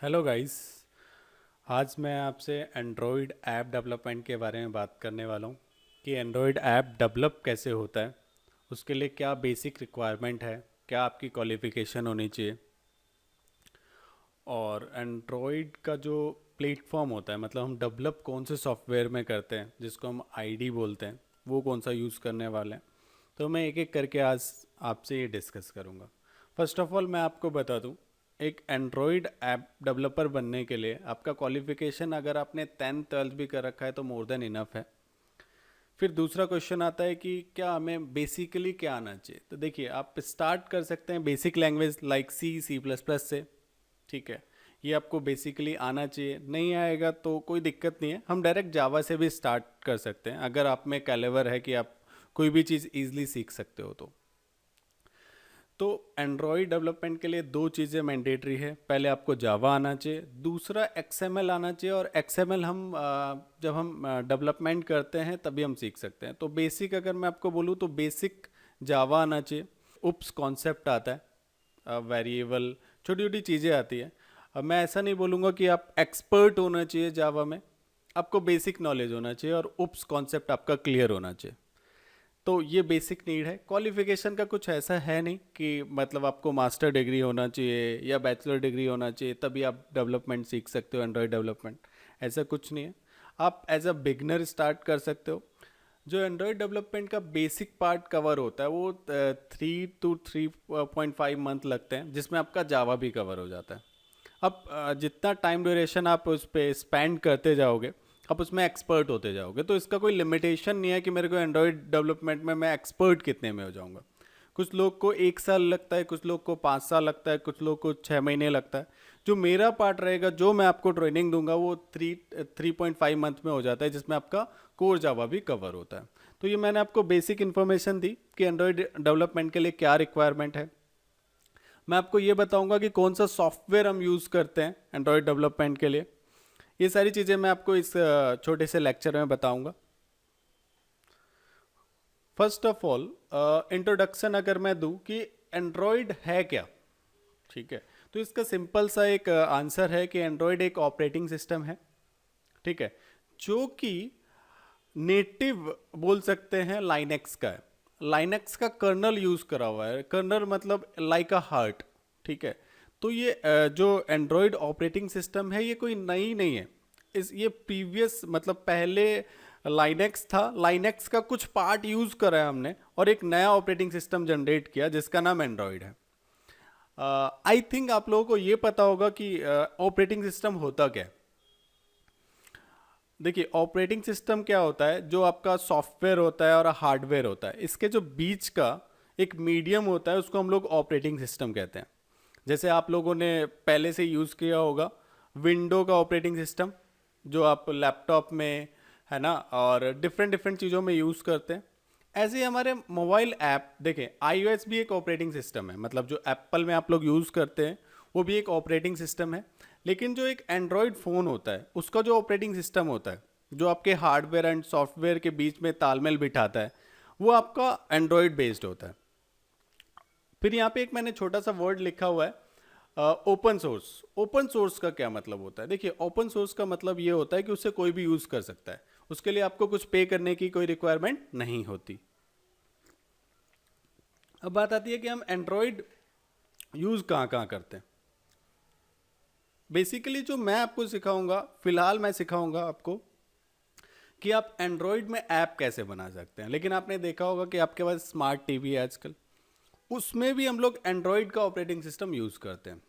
Hello guys. आज मैं आपसे एंड्रॉयड ऐप डेवलपमेंट के बारे में बात करने वाला हूँ कि एंड्रॉयड ऐप डेवलप कैसे होता है, उसके लिए क्या बेसिक रिक्वायरमेंट है, क्या आपकी क्वालिफ़िकेशन होनी चाहिए, और एंड्रॉयड का जो प्लेटफॉर्म होता है, मतलब हम डेवलप कौन से सॉफ्टवेयर में करते हैं जिसको हम आईडी बोलते हैं, वो कौन सा यूज़ करने वाले हैं। तो मैं एक एक करके आज आपसे ये डिस्कस करूँगा। फर्स्ट ऑफ ऑल मैं आपको बता दूँ, एक एंड्रॉयड ऐप डेवलपर बनने के लिए आपका क्वालिफिकेशन अगर आपने 10th 12th भी कर रखा है तो मोर देन इनफ है। फिर दूसरा क्वेश्चन आता है कि क्या हमें बेसिकली क्या आना चाहिए। तो देखिए, आप स्टार्ट कर सकते हैं बेसिक लैंग्वेज लाइक C++ से। ठीक है, ये आपको बेसिकली आना चाहिए। नहीं आएगा तो कोई दिक्कत नहीं है, हम डायरेक्ट जावा से भी स्टार्ट कर सकते हैं अगर आप में कैलेवर है कि आप कोई भी चीज़ ईजिली सीख सकते हो। तो एंड्रॉयड डेवलपमेंट के लिए दो चीज़ें मैंडेटरी है। पहले आपको जावा आना चाहिए, दूसरा XML आना चाहिए। और XML हम जब हम डेवलपमेंट करते हैं तभी हम सीख सकते हैं। तो बेसिक अगर मैं आपको बोलूँ तो बेसिक जावा आना चाहिए। उप्स कॉन्सेप्ट आता है, वेरिएबल, छोटी छोटी चीज़ें आती है। अब मैं ऐसा नहीं बोलूँगा कि आप एक्सपर्ट होना चाहिए जावा में, आपको बेसिक नॉलेज होना चाहिए और उप्स कॉन्सेप्ट आपका क्लियर होना चाहिए। तो ये बेसिक नीड है। क्वालिफिकेशन का कुछ ऐसा है नहीं कि मतलब आपको मास्टर डिग्री होना चाहिए या बैचलर डिग्री होना चाहिए तभी आप डेवलपमेंट सीख सकते हो, एंड्रॉयड डेवलपमेंट। ऐसा कुछ नहीं है, आप एज अ बिगनर स्टार्ट कर सकते हो। जो एंड्रॉयड डेवलपमेंट का बेसिक पार्ट कवर होता है वो 3 to 3.5 मंथ लगते हैं, जिसमें आपका जावा भी कवर हो जाता है। अब जितना टाइम ड्यूरेशन आप उस पर स्पेंड करते जाओगे आप उसमें एक्सपर्ट होते जाओगे। तो इसका कोई लिमिटेशन नहीं है कि मेरे को एंड्रॉयड डेवलपमेंट में मैं एक्सपर्ट कितने में हो जाऊंगा। कुछ लोग को 1 साल लगता है, कुछ लोग को 5 साल लगता है, कुछ लोग को 6 महीने लगता है। जो मेरा पार्ट रहेगा, जो मैं आपको ट्रेनिंग दूंगा, वो 3.5 मंथ में हो जाता है, जिसमें आपका कोर जावा भी कवर होता है। तो ये मैंने आपको बेसिक इन्फॉर्मेशन दी कि एंड्रॉयड डेवलपमेंट के लिए क्या रिक्वायरमेंट है। मैं आपको ये बताऊंगा कि कौन सा सॉफ्टवेयर हम यूज़ करते हैं एंड्रॉयड डेवलपमेंट के लिए। ये सारी चीज़ें मैं आपको इस छोटे से लेक्चर में बताऊंगा। फर्स्ट ऑफ ऑल इंट्रोडक्शन अगर मैं दूं कि एंड्रॉयड है क्या, ठीक है, तो इसका सिंपल सा एक आंसर है कि एंड्रॉयड एक ऑपरेटिंग सिस्टम है। ठीक है, जो कि नेटिव बोल सकते हैं लाइनेक्स का है। लाइनेक्स का कर्नल यूज करा हुआ है। कर्नल मतलब लाइक अ हार्ट। ठीक है, तो ये जो एंड्रॉयड ऑपरेटिंग सिस्टम है ये कोई नई नहीं है। इस ये प्रीवियस मतलब पहले लाइनेक्स था, लाइनेक्स का कुछ पार्ट यूज करा है हमने और एक नया ऑपरेटिंग सिस्टम जनरेट किया जिसका नाम एंड्रॉयड है। आई थिंक आप लोगों को ये पता होगा कि ऑपरेटिंग सिस्टम होता क्या है। देखिए, ऑपरेटिंग सिस्टम क्या होता है, जो आपका सॉफ्टवेयर होता है और हार्डवेयर होता है, इसके जो बीच का एक मीडियम होता है उसको हम लोग ऑपरेटिंग सिस्टम कहते हैं। जैसे आप लोगों ने पहले से यूज़ किया होगा विंडो का ऑपरेटिंग सिस्टम, जो आप लैपटॉप में, है ना, और डिफरेंट डिफरेंट चीज़ों में यूज़ करते हैं। ऐसे ही हमारे मोबाइल ऐप देखें, iOS भी एक ऑपरेटिंग सिस्टम है, मतलब जो एप्पल में आप लोग यूज़ करते हैं वो भी एक ऑपरेटिंग सिस्टम है। लेकिन जो एक एंड्रॉयड फ़ोन होता है उसका जो ऑपरेटिंग सिस्टम होता है, जो आपके हार्डवेयर एंड सॉफ्टवेयर के बीच में तालमेल बिठाता है, वो आपका एंड्रॉयड बेस्ड होता है। फिर यहाँ पे एक मैंने छोटा सा वर्ड लिखा हुआ है, ओपन सोर्स। ओपन सोर्स का क्या मतलब होता है? देखिए, ओपन सोर्स का मतलब ये होता है कि उससे कोई भी यूज़ कर सकता है, उसके लिए आपको कुछ पे करने की कोई रिक्वायरमेंट नहीं होती। अब बात आती है कि हम एंड्रॉयड यूज़ कहाँ कहाँ करते हैं। बेसिकली जो मैं आपको सिखाऊंगा, फिलहाल मैं सिखाऊंगा आपको कि आप एंड्रॉयड में ऐप कैसे बना सकते हैं। लेकिन आपने देखा होगा कि आपके पास स्मार्ट टीवी है आजकल, उसमें भी हम लोग एंड्रॉयड का ऑपरेटिंग सिस्टम यूज़ करते हैं।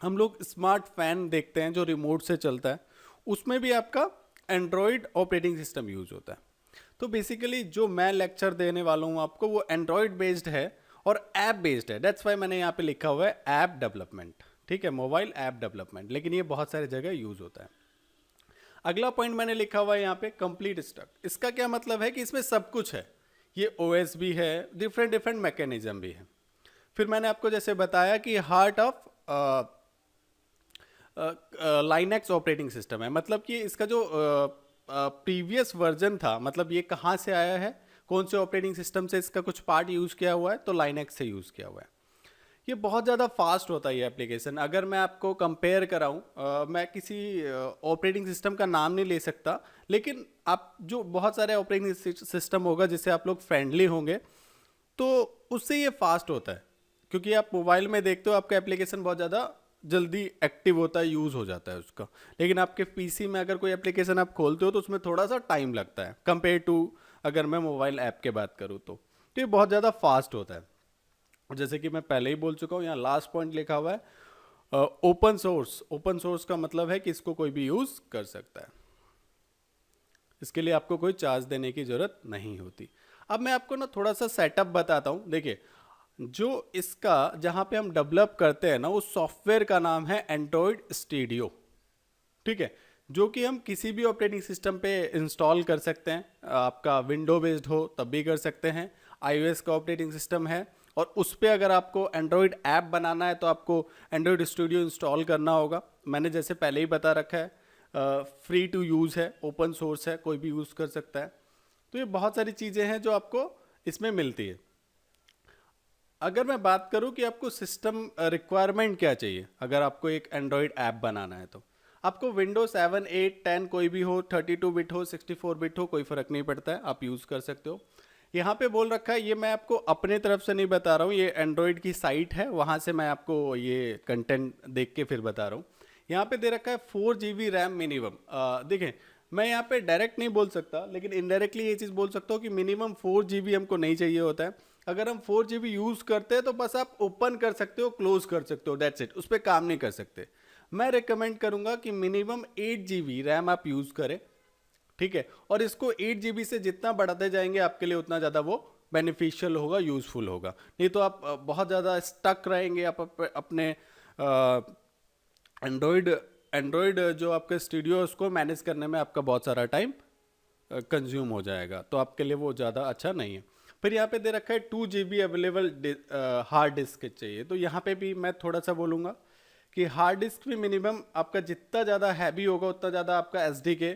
हम लोग स्मार्ट फैन देखते हैं जो रिमोट से चलता है, उसमें भी आपका एंड्रॉयड ऑपरेटिंग सिस्टम यूज होता है। तो बेसिकली जो मैं लेक्चर देने वाला हूँ आपको वो एंड्रॉयड बेस्ड है और ऐप बेस्ड है। दैट्स वाई मैंने यहाँ पे लिखा हुआ है ऐप डेवलपमेंट। ठीक है, मोबाइल ऐप डेवलपमेंट, लेकिन ये बहुत सारे जगह यूज होता है। अगला पॉइंट मैंने लिखा हुआ है यहाँ पे कंप्लीट स्टक। इसका क्या मतलब है कि इसमें सब कुछ है। ये ओएस भी है, डिफरेंट डिफरेंट मैकेनिज्म भी है। फिर मैंने आपको जैसे बताया कि heart of Linux operating system है, मतलब कि इसका जो प्रीवियस वर्जन था, मतलब ये कहाँ से आया है, कौन से ऑपरेटिंग सिस्टम से इसका कुछ पार्ट यूज़ किया हुआ है, तो लाइनेक्स से यूज़ किया हुआ है। ये बहुत ज़्यादा फास्ट होता है ये एप्लीकेशन। अगर मैं आपको कंपेयर कराऊं, मैं किसी ऑपरेटिंग सिस्टम का नाम नहीं ले सकता, लेकिन आप जो बहुत सारे ऑपरेटिंग सिस्टम होगा जिससे आप लोग फ्रेंडली होंगे, तो उससे ये फास्ट होता है। क्योंकि आप मोबाइल में देखते हो आपका एप्लीकेशन बहुत ज़्यादा जल्दी एक्टिव होता है, यूज़ हो जाता है उसका। लेकिन आपके पीसी में अगर कोई एप्लीकेशन आप खोलते हो तो उसमें थोड़ा सा टाइम लगता है कंपेयर टू अगर मैं मोबाइल ऐप के बात करूँ तो ये बहुत ज़्यादा फास्ट होता है। जैसे कि मैं पहले ही बोल चुका हूँ, यहाँ लास्ट पॉइंट लिखा हुआ है ओपन सोर्स। ओपन सोर्स का मतलब है कि इसको कोई भी यूज़ कर सकता है, इसके लिए आपको कोई चार्ज देने की ज़रूरत नहीं होती। अब मैं आपको ना थोड़ा सा सेटअप बताता हूँ। देखिए, जो इसका जहाँ पे हम डेवलप करते हैं ना, उस सॉफ्टवेयर का नाम है एंड्रॉयड स्टूडियो, ठीक है, जो कि हम किसी भी ऑपरेटिंग सिस्टम पे इंस्टॉल कर सकते हैं। आपका विंडो बेस्ड हो तब भी कर सकते हैं, आईओएस का ऑपरेटिंग सिस्टम है, और उस पर अगर आपको एंड्रॉयड ऐप बनाना है तो आपको एंड्रॉयड स्टूडियो इंस्टॉल करना होगा। मैंने जैसे पहले ही बता रखा है, फ्री टू यूज़ है, ओपन सोर्स है, कोई भी यूज़ कर सकता है। तो ये बहुत सारी चीज़ें हैं जो आपको इसमें मिलती है। अगर मैं बात करूं कि आपको सिस्टम रिक्वायरमेंट क्या चाहिए, अगर आपको एक एंड्रॉयड ऐप बनाना है तो आपको विंडोज 7, 8, 10 कोई भी हो, 32 बिट हो, 64 बिट हो, कोई फ़र्क नहीं पड़ता है, आप यूज़ कर सकते हो। यहाँ पे बोल रखा है, ये मैं आपको अपने तरफ से नहीं बता रहा हूँ, ये एंड्रॉयड की साइट है, वहाँ से मैं आपको ये कंटेंट देख के फिर बता रहा हूँ। यहाँ पे दे रखा है 4 GB रैम मिनिमम। देखें, मैं यहाँ पे डायरेक्ट नहीं बोल सकता, लेकिन इनडायरेक्टली ये चीज़ बोल सकता हूँ कि मिनिमम 4 GB हमको नहीं चाहिए होता है। अगर हम 4 GB यूज़ करते हैं तो बस आप ओपन कर सकते हो, क्लोज कर सकते हो, दैट्स इट, उस पर काम नहीं कर सकते। मैं रिकमेंड करूँगा कि मिनिमम 8 GB रैम आप यूज़ करें, ठीक है, और इसको 8 GB से जितना बढ़ाते जाएंगे आपके लिए उतना ज़्यादा वो बेनिफिशियल होगा, यूज़फुल होगा। नहीं तो आप बहुत ज़्यादा स्टक रहेंगे, आप अपने एंड्रॉयड एंड्रॉयड जो आपका स्टूडियो है उसको मैनेज करने में आपका बहुत सारा टाइम कंज्यूम हो जाएगा, तो आपके लिए वो ज़्यादा अच्छा नहीं है। फिर यहाँ पे दे रखा है 2 GB अवेलेबल हार्ड डिस्क चाहिए, तो यहाँ पे भी मैं थोड़ा सा बोलूँगा कि हार्ड डिस्क भी मिनिमम आपका जितना ज़्यादा हैवी होगा उतना ज़्यादा आपका SDK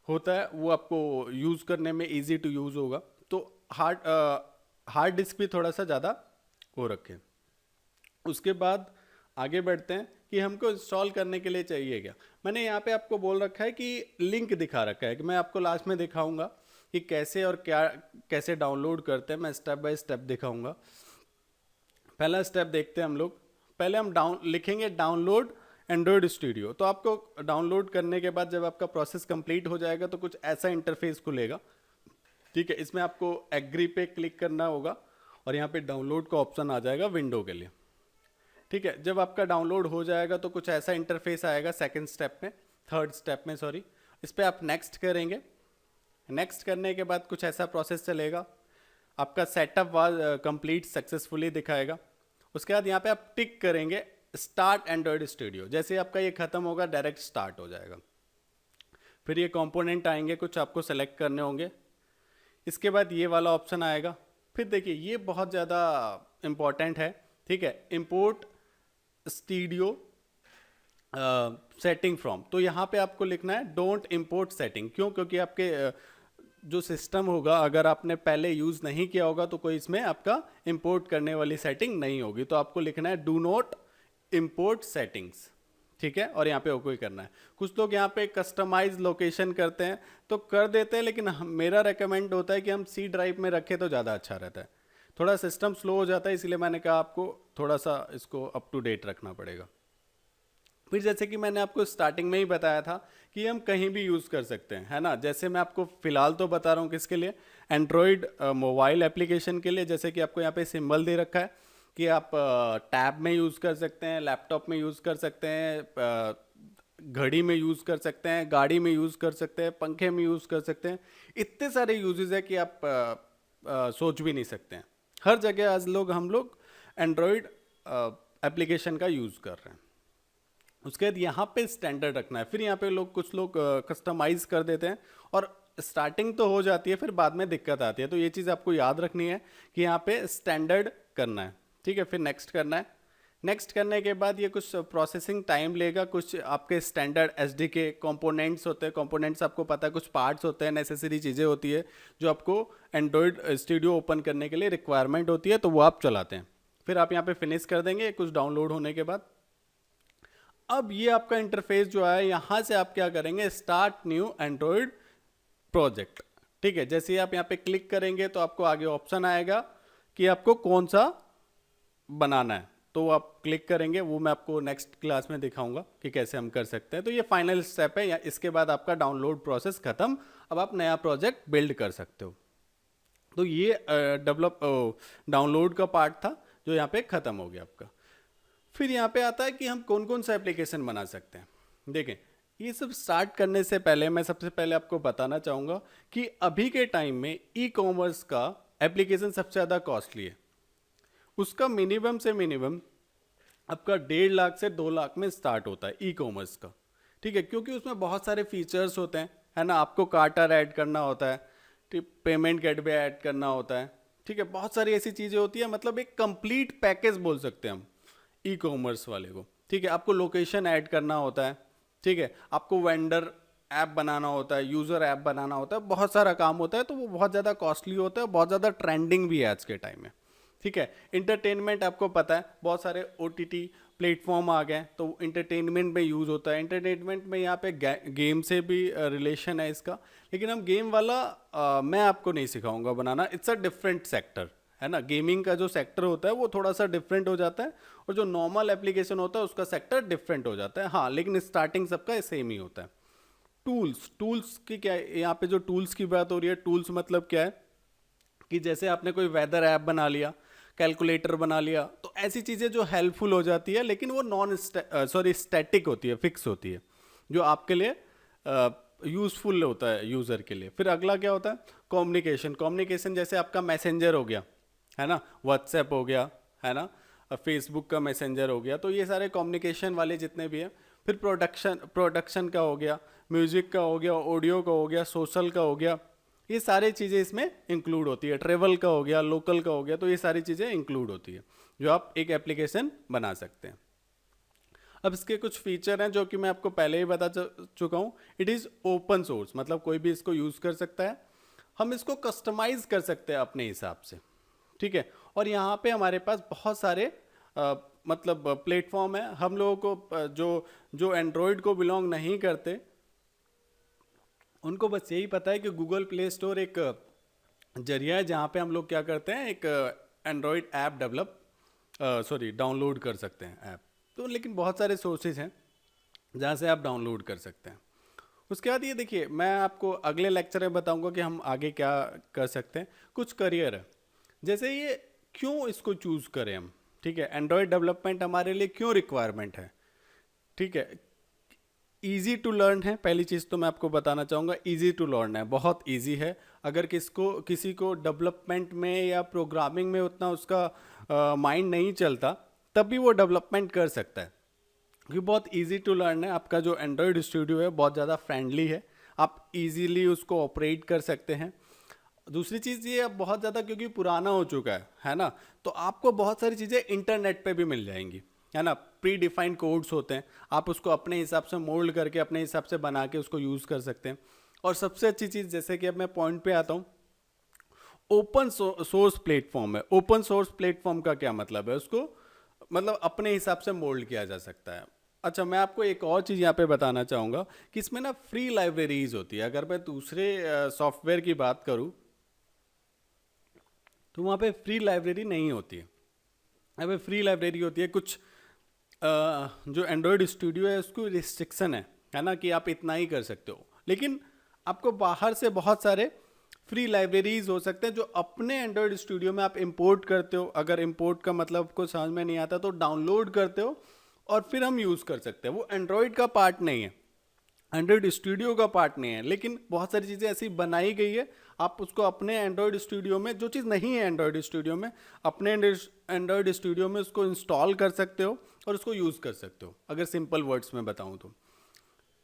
होता है, वो आपको यूज़ करने में इजी टू यूज़ होगा। तो हार्ड डिस्क भी थोड़ा सा ज़्यादा हो रखे। उसके बाद आगे बढ़ते हैं कि हमको इंस्टॉल करने के लिए चाहिए क्या। मैंने यहाँ पे आपको बोल रखा है कि लिंक दिखा रखा है, कि मैं आपको लास्ट में दिखाऊंगा कि कैसे और क्या कैसे डाउनलोड करते हैं, मैं स्टेप बाय स्टेप दिखाऊंगा। पहला स्टेप देखते हैं हम लोग। पहले हम लिखेंगे डाउनलोड एंड्रॉयड स्टूडियो। तो आपको डाउनलोड करने के बाद जब आपका प्रोसेस कंप्लीट हो जाएगा तो कुछ ऐसा इंटरफेस खुलेगा, ठीक है। इसमें आपको एग्री पे क्लिक करना होगा और यहाँ पे डाउनलोड का ऑप्शन आ जाएगा विंडो के लिए, ठीक है। जब आपका डाउनलोड हो जाएगा तो कुछ ऐसा इंटरफेस आएगा थर्ड स्टेप में सॉरी। इस पर आप नेक्स्ट करेंगे। नेक्स्ट करने के बाद कुछ ऐसा प्रोसेस चलेगा, आपका सेटअप वाज कंप्लीट सक्सेसफुली दिखाएगा। उसके बाद यहाँ पे आप टिक करेंगे स्टार्ट एंड्रॉयड स्टूडियो। जैसे आपका ये खत्म होगा डायरेक्ट स्टार्ट हो जाएगा। फिर ये कंपोनेंट आएंगे, कुछ आपको सेलेक्ट करने होंगे। इसके बाद ये वाला ऑप्शन आएगा। फिर देखिए ये बहुत ज़्यादा इम्पॉर्टेंट है, ठीक है, इंपोर्ट स्टूडियो सेटिंग फ्रॉम। तो यहाँ पे आपको लिखना है डोंट इंपोर्ट सेटिंग। क्यों? क्योंकि आपके जो सिस्टम होगा अगर आपने पहले यूज़ नहीं किया होगा तो कोई इसमें आपका इंपोर्ट करने वाली सेटिंग नहीं होगी। तो आपको लिखना है डू नॉट इंपोर्ट सेटिंग्स, ठीक है, और यहाँ पे ओके करना है। कुछ लोग यहाँ पे कस्टमाइज लोकेशन करते हैं तो कर देते हैं, लेकिन मेरा रेकमेंड होता है कि हम C ड्राइव में रखें तो ज़्यादा अच्छा रहता है। थोड़ा सिस्टम स्लो हो जाता है, इसलिए मैंने कहा आपको थोड़ा सा इसको अप टू डेट रखना पड़ेगा। फिर जैसे कि मैंने आपको स्टार्टिंग में ही बताया था कि हम कहीं भी यूज़ कर सकते हैं, है ना। जैसे मैं आपको फ़िलहाल तो बता रहा हूँ किसके लिए, एंड्रॉयड मोबाइल एप्लीकेशन के लिए। जैसे कि आपको यहाँ पे सिंबल दे रखा है कि आप टैब में यूज़ कर सकते हैं, लैपटॉप में यूज़ कर सकते हैं, घड़ी में यूज़ कर सकते हैं, गाड़ी में यूज़ कर सकते हैं, पंखे में यूज़ कर सकते हैं। इतने सारे यूजेस है कि आप सोच भी नहीं सकते हैं। हर जगह आज हम लोग एंड्रॉयड एप्लीकेशन का यूज़ कर रहे हैं। उसके बाद यहाँ पे स्टैंडर्ड रखना है। फिर यहाँ पे कुछ लोग कस्टमाइज कर देते हैं और स्टार्टिंग तो हो जाती है, फिर बाद में दिक्कत आती है। तो ये चीज़ आपको याद रखनी है कि यहाँ पे स्टैंडर्ड करना है, ठीक है। फिर नेक्स्ट करना है। नेक्स्ट करने के बाद ये कुछ प्रोसेसिंग टाइम लेगा। कुछ आपके स्टैंडर्ड SDK कंपोनेंट्स होते हैं। कंपोनेंट्स आपको पता है, कुछ पार्ट्स होते हैं, नेसेसरी चीज़ें होती है जो आपको एंड्रॉयड स्टूडियो ओपन करने के लिए रिक्वायरमेंट होती है, तो वो आप चलाते हैं। फिर आप यहाँ पे फिनिश कर देंगे कुछ डाउनलोड होने के बाद। अब ये आपका इंटरफेस जो है, यहाँ से आप क्या करेंगे, स्टार्ट न्यू एंड्रॉयड प्रोजेक्ट। ठीक है, जैसे ही आप यहाँ पे क्लिक करेंगे तो आपको आगे ऑप्शन आएगा कि आपको कौन सा बनाना है, तो आप क्लिक करेंगे। वो मैं आपको नेक्स्ट क्लास में दिखाऊंगा कि कैसे हम कर सकते हैं। तो ये फाइनल स्टेप है, या इसके बाद आपका डाउनलोड प्रोसेस खत्म। अब आप नया प्रोजेक्ट बिल्ड कर सकते हो। तो ये डाउनलोड का पार्ट था जो यहाँ पे खत्म हो गया आपका। फिर यहाँ पे आता है कि हम कौन कौन सा एप्लीकेशन बना सकते हैं। देखें, ये सब स्टार्ट करने से पहले मैं सबसे पहले आपको बताना चाहूँगा कि अभी के टाइम में ई कॉमर्स का एप्लीकेशन सबसे ज़्यादा कॉस्टली है। उसका मिनिमम से मिनिमम आपका 1.5 लाख से 2 लाख में स्टार्ट होता है ई कॉमर्स का। ठीक है, क्योंकि उसमें बहुत सारे फीचर्स होते हैं, है ना। आपको कार्टर ऐड करना होता है, ठीक, पेमेंट गेटवे ऐड करना होता है, ठीक है, बहुत सारी ऐसी चीज़ें होती है। मतलब एक कंप्लीट पैकेज बोल सकते हैं हम ई कॉमर्स वाले को। ठीक है, आपको लोकेशन ऐड करना होता है, ठीक है, आपको वेंडर ऐप बनाना होता है, यूज़र ऐप बनाना होता है, बहुत सारा काम होता है। तो वो बहुत ज़्यादा कॉस्टली होता है, बहुत ज़्यादा ट्रेंडिंग भी है आज के टाइम में। ठीक है, इंटरटेनमेंट आपको पता है, बहुत सारे OTT प्लेटफॉर्म आ गए, तो इंटरटेनमेंट में यूज़ होता है। इंटरटेनमेंट में यहाँ पे गेम से भी रिलेशन है इसका, लेकिन हम गेम वाला मैं आपको नहीं सिखाऊंगा बनाना। इट्स अ डिफरेंट सेक्टर, है ना। गेमिंग का जो सेक्टर होता है वो थोड़ा सा डिफरेंट हो जाता है, और जो नॉर्मल एप्लीकेशन होता है उसका सेक्टर डिफरेंट हो जाता है। हाँ, लेकिन स्टार्टिंग सबका सेम ही होता है। टूल्स की क्या है, यहाँ पे जो टूल्स की बात हो रही है, टूल्स मतलब क्या है कि जैसे आपने कोई वेदर ऐप बना लिया, कैलकुलेटर बना लिया, तो ऐसी चीज़ें जो हेल्पफुल हो जाती है, लेकिन वो स्टैटिक होती है, फिक्स होती है, जो आपके लिए यूज़फुल होता है यूज़र के लिए। फिर अगला क्या होता है, कम्युनिकेशन जैसे आपका मैसेंजर हो गया, है ना, व्हाट्सएप हो गया, है ना, फेसबुक का मैसेंजर हो गया। तो ये सारे कम्युनिकेशन वाले जितने भी हैं। फिर प्रोडक्शन का हो गया, म्यूज़िक का हो गया, ऑडियो का हो गया, सोशल का हो गया, ये सारी चीज़ें इसमें इंक्लूड होती है। ट्रेवल का हो गया, लोकल का हो गया, तो ये सारी चीज़ें इंक्लूड होती है जो आप एक एप्लीकेशन बना सकते हैं। अब इसके कुछ फीचर हैं जो कि मैं आपको पहले ही बता चुका हूँ। इट इज़ ओपन सोर्स, मतलब कोई भी इसको यूज़ कर सकता है। हम इसको कस्टमाइज कर सकते हैं अपने हिसाब से, ठीक है। और यहाँ पे हमारे पास बहुत सारे मतलब प्लेटफॉर्म है। हम लोगों को जो एंड्रॉयड को बिलोंग नहीं करते, उनको बस यही पता है कि गूगल प्ले स्टोर एक जरिया है जहाँ पे हम लोग क्या करते हैं, एक एंड्रॉयड ऐप डाउनलोड कर सकते हैं ऐप। तो लेकिन बहुत सारे सोर्सेज हैं जहाँ से आप डाउनलोड कर सकते हैं। उसके बाद ये देखिए, मैं आपको अगले लेक्चर में बताऊंगा कि हम आगे क्या कर सकते हैं। कुछ करियर है, जैसे ये क्यों इसको चूज़ करें हम, ठीक है। एंड्रॉयड डेवलपमेंट हमारे लिए क्यों रिक्वायरमेंट है, ठीक है। ईजी टू लर्न है, पहली चीज़ तो मैं आपको बताना चाहूँगा, ईजी टू लर्न है, बहुत ईजी है। अगर किसी को डेवलपमेंट में या प्रोग्रामिंग में उतना उसका माइंड नहीं चलता, तब भी वो डेवलपमेंट कर सकता है, क्योंकि बहुत ईजी टू लर्न है। आपका जो एंड्रॉयड स्टूडियो है बहुत ज़्यादा फ्रेंडली है, आप इजीली उसको ऑपरेट कर सकते हैं। दूसरी चीज़ ये अब बहुत ज़्यादा क्योंकि पुराना हो चुका है ना, तो आपको बहुत सारी चीज़ें इंटरनेट पे भी मिल जाएंगी, है ना। प्री डिफाइंड कोड्स होते हैं, आप उसको अपने हिसाब से मोल्ड करके अपने हिसाब से बना के उसको यूज़ कर सकते हैं। और सबसे अच्छी चीज़, जैसे कि अब मैं पॉइंट पे आता हूँ, ओपन सोर्स प्लेटफॉर्म है। ओपन सोर्स प्लेटफॉर्म का क्या मतलब है, उसको मतलब अपने हिसाब से मोल्ड किया जा सकता है। अच्छा, मैं आपको एक और चीज़ यहाँ पे बताना चाहूँगा कि इसमें ना फ्री लाइब्रेरीज होती है। अगर मैं दूसरे सॉफ्टवेयर की बात करूँ तो वहाँ पे फ्री लाइब्रेरी नहीं होती है। यहाँ पे फ्री लाइब्रेरी होती है कुछ जो एंड्रॉयड स्टूडियो है उसको रिस्ट्रिक्शन है ना, कि आप इतना ही कर सकते हो। लेकिन आपको बाहर से बहुत सारे फ्री लाइब्रेरीज हो सकते हैं जो अपने एंड्रॉयड स्टूडियो में आप इंपोर्ट करते हो। अगर इंपोर्ट का मतलब को समझ में नहीं आता तो डाउनलोड करते हो और फिर हम यूज़ कर सकते हैं। वो एंड्रॉयड का पार्ट नहीं है, एंड्रॉयड स्टूडियो का पार्ट नहीं है, लेकिन बहुत सारी चीज़ें ऐसी बनाई गई है, आप उसको अपने एंड्रॉयड स्टूडियो में, जो चीज़ नहीं है एंड्रॉयड स्टूडियो में, अपने एंड्रॉयड स्टूडियो में उसको इंस्टॉल कर सकते हो और उसको यूज़ कर सकते हो। अगर सिंपल वर्ड्स में बताऊँ तो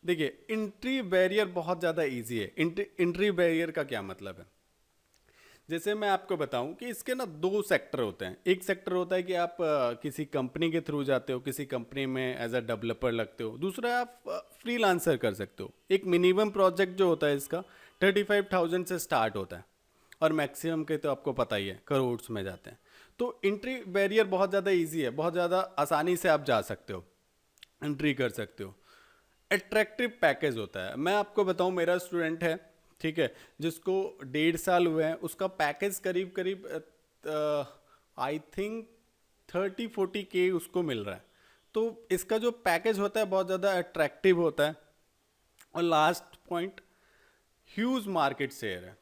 देखिए, एंट्री बैरियर बहुत ज़्यादा ईजी है। एंट्री बैरियर का क्या मतलब है, जैसे मैं आपको बताऊं कि इसके ना दो सेक्टर होते हैं। एक सेक्टर होता है कि आप किसी कंपनी के थ्रू जाते हो, किसी कंपनी में एज अ डेवलपर लगते हो। दूसरा आप फ्रीलांसर कर सकते हो। एक मिनिमम प्रोजेक्ट जो होता है इसका 35,000 से स्टार्ट होता है और मैक्सिमम के तो आपको पता ही है करोड़ में जाते हैं। तो एंट्री बैरियर बहुत ज़्यादा इजी है, बहुत ज़्यादा आसानी से आप जा सकते हो, एंट्री कर सकते हो। अट्रैक्टिव पैकेज होता है। मैं आपको बताऊं, मेरा स्टूडेंट है, ठीक है, जिसको 1.5 साल हुए हैं, उसका पैकेज करीब करीब आई थिंक 30-40 K उसको मिल रहा है। तो इसका जो पैकेज होता है बहुत ज़्यादा अट्रैक्टिव होता है। और last point, huge market share है,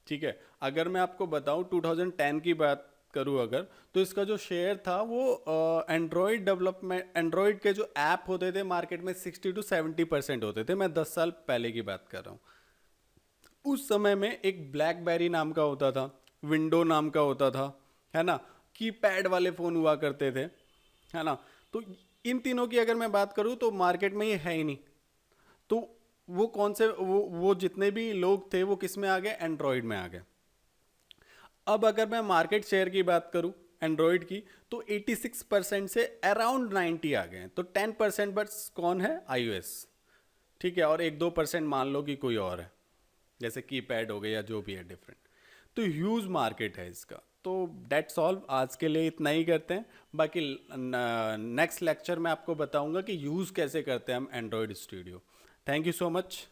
ठीक है। अगर मैं आपको बताऊं 2010 की बात करूं अगर, तो इसका जो शेयर था वो एंड्रॉयड डेवलपमेंट, एंड्रॉयड के जो ऐप होते थे मार्केट में 60-70% होते थे। मैं 10 साल पहले की बात कर रहा हूँ। उस समय में एक ब्लैकबेरी नाम का होता था, विंडो नाम का होता था, है ना, कीपैड वाले फ़ोन हुआ करते थे, है ना। तो इन तीनों की अगर मैं बात करूं तो मार्केट में ये है ही नहीं। तो वो कौन से, वो जितने भी लोग थे वो किस में आ गए, एंड्रॉयड में आ गए। अब अगर मैं मार्केट शेयर की बात करूं एंड्रॉयड की, तो 86% से अराउंड 90 आ गए हैं। तो 10% बस कौन है, iOS, ठीक है। और 1-2% मान लो कि कोई और है, जैसे कीपैड हो गया या जो भी है डिफरेंट। तो ह्यूज मार्केट है इसका। तो डेट्स ऑल, आज के लिए इतना ही करते हैं। बाकी नेक्स्ट लेक्चर में आपको बताऊंगा कि यूज़ कैसे करते हैं हम Android studio. Thank you so much.